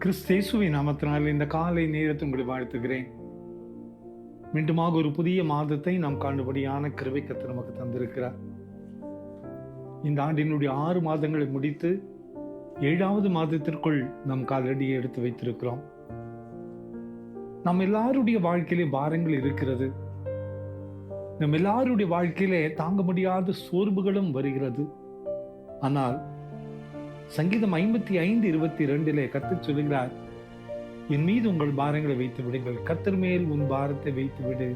கிறிஸ்தேசுவின் நாமத்தினால் இந்த காலை நேரத்தை உங்களை வாழ்த்துகிறேன். மீண்டுமாக ஒரு புதிய மாதத்தை நாம் காணும்படியான கிருபை கர்த்தர் நமக்கு தந்திருக்கிறார். இந்த ஆண்டினுடைய 6 மாதங்களை முடித்து 7வது மாதத்திற்குள் நம் காலடியை எடுத்து வைத்திருக்கிறோம். நம் எல்லாருடைய வாழ்க்கையிலே பாரங்கள் இருக்கிறது. நம் எல்லாருடைய வாழ்க்கையிலே தாங்க முடியாத சோர்வுகளும் வருகிறது. ஆனால் சங்கீதம் 55:22 கர்த்தர் சொல்லுகிறார், என் மீது உங்கள் பாரங்களை வைத்து விடுங்கள், கர்த்தர் மேல் உன் பாரத்தை வைத்து விடு.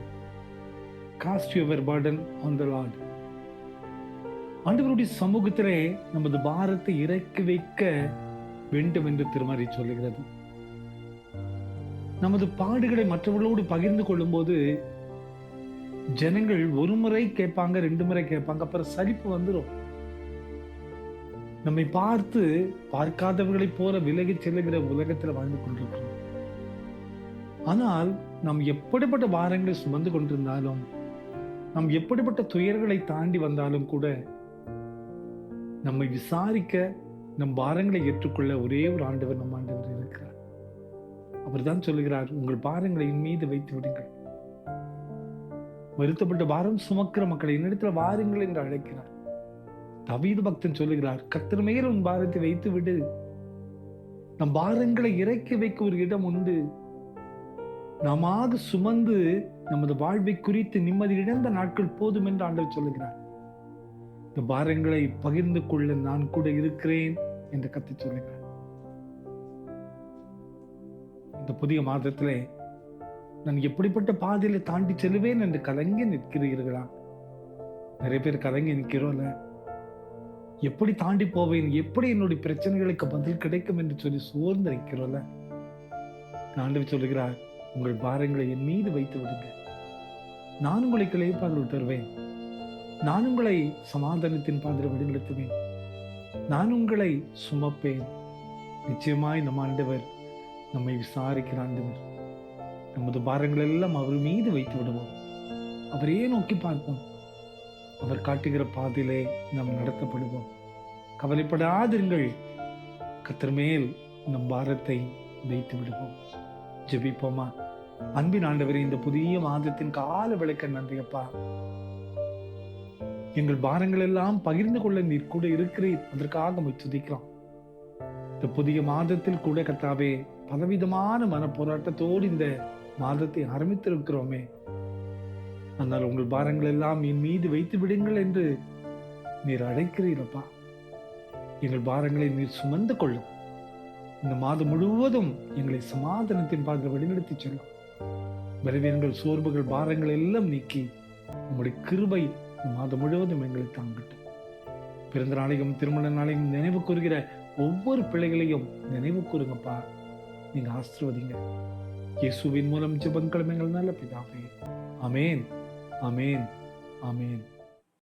Cast your burden on the Lord. ஆண்டவருடைய சமூகத்திலே நமது பாரத்தை இறக்கி வைக்க வேண்டும் என்று திருமறை சொல்லுகிறது. நமது பாடுகளை மற்றவர்களோடு பகிர்ந்து கொள்ளும் போது ஜனங்கள் ஒரு முறை கேட்பாங்க, 2 முறை கேட்பாங்க, அப்புறம் சலிப்பு வந்துடும். நம்மை பார்த்து பார்க்காதவர்களை போல விலகி செல்லுகிற உலகத்தில் வாழ்ந்து கொண்டிருக்கிறோம். ஆனால் நாம் எப்படிப்பட்ட பாரங்களை சுமந்து கொண்டிருந்தாலும், நாம் எப்படிப்பட்ட துயர்களை தாண்டி வந்தாலும் கூட நம்மை விசாரிக்க, நம் பாரங்களை ஏற்றுக்கொள்ள ஒரே ஒரு ஆண்டவர் நம் ஆண்டவர் இருக்கிறார். அவர் தான் சொல்லுகிறார், உங்கள் பாரங்களை என் மீது வைத்து விடுங்கள். வருத்தப்பட்ட பாரம் சுமக்கிற மக்களை என்னிடத்தில் வாருங்கள் என்று அழைக்கிறார். தாவீது பக்தன் சொல்லுகிறார், கர்த்தர் மேல் உன் பாரத்தை வைத்து விடு. நம் பாரங்களை இறக்கி வைக்க ஒரு இடம் உண்டு. நாமாக சுமந்து நமது வாழ்வை குறித்து நிம்மதி இழந்த நாட்கள் போதும் என்று ஆண்டவர் சொல்லுகிறார். இந்த பாரங்களை பகிர்ந்து கொள்ள நான் கூட இருக்கிறேன் என்று கர்த்தர் சொல்லுகிறார். இந்த புதிய மாதத்திலே நான் எப்படிப்பட்ட பாதையில தாண்டி செல்வேன் என்று கலங்கி நிற்கிறீர்களா? நிறைய பேர் கலங்கி நிற்கிறோம்ல, எப்படி தாண்டி போவேன், எப்படி என்னுடைய பிரச்சனைகளுக்கு பதில் கிடைக்கும் என்று சொல்லி சோர்ந்து இருக்கிறோம்ல. ஆண்டவர் சொல்லுகிறார், உங்கள் பாரங்களை என் மீது வைத்து விடுங்க, நான் உங்களுக்கு இளைப்பாறுதல் தருவேன், நான் உங்களை சமாதானத்தின் பாதையில் வழிநடத்துவேன், நான் உங்களை சுமப்பேன். நிச்சயமாய் நம் ஆண்டவர் நம்மை விசாரிக்கிற ஆண்டவர். நமது பாரங்கள் எல்லாம் அவர் மீது வைத்து விடுவோம், அவரையே நோக்கி பார்ப்போம். அவர் காட்டுகிற பாதையிலே நாம் நடத்தப்படுவோம். கவலைப்படாதிருங்கள், கர்த்தர் மேல் நம் பாரத்தை வைத்து விடுவோம். ஜெபிப்போமா? அன்பின் ஆண்டவரே, இந்த புதிய மாதத்தின் கால விளக்க நன்றியப்பா. எங்கள் பாரங்கள் எல்லாம் பகிர்ந்து கொள்ள நீர் கூட இருக்கிறீர், அதற்காக நம்ம துதிக்கிறோம். இந்த புதிய மாதத்தில் கூட கர்த்தாவே, பலவிதமான மன போராட்டத்தோடு இந்த மாதத்தை ஆரம்பித்திருக்கிறோமே. ஆனால் உங்கள் பாரங்கள் எல்லாம் என் மீது வைத்து விடுங்கள் என்று நீர் அழைக்கிறீரப்பா. எங்கள் பாரங்களை நீர் சுமந்து கொள்ளும். இந்த மாதம் முழுவதும் எங்களை சமாதானத்தின் பாதையில் வழிநடத்தி செல்லும். பலவீனங்கள், சோர்வுகள், பாரங்கள் எல்லாம் நீக்கி உங்களுடைய கிருபை இந்த மாதம் முழுவதும் எங்களை தாங்கட்டும். பிறந்த நாளையும் திருமண நாளையும் நினைவு கூறுகிற ஒவ்வொரு பிள்ளைகளையும் நினைவு கூறுங்கப்பா. நீங்க ஆசீர்வதிங்க. இயேசுவின் மூலம் ஜெபங்களும் எங்கள் நல்ல பிதாவே. ஆமென், ஆமென், ஆமென்.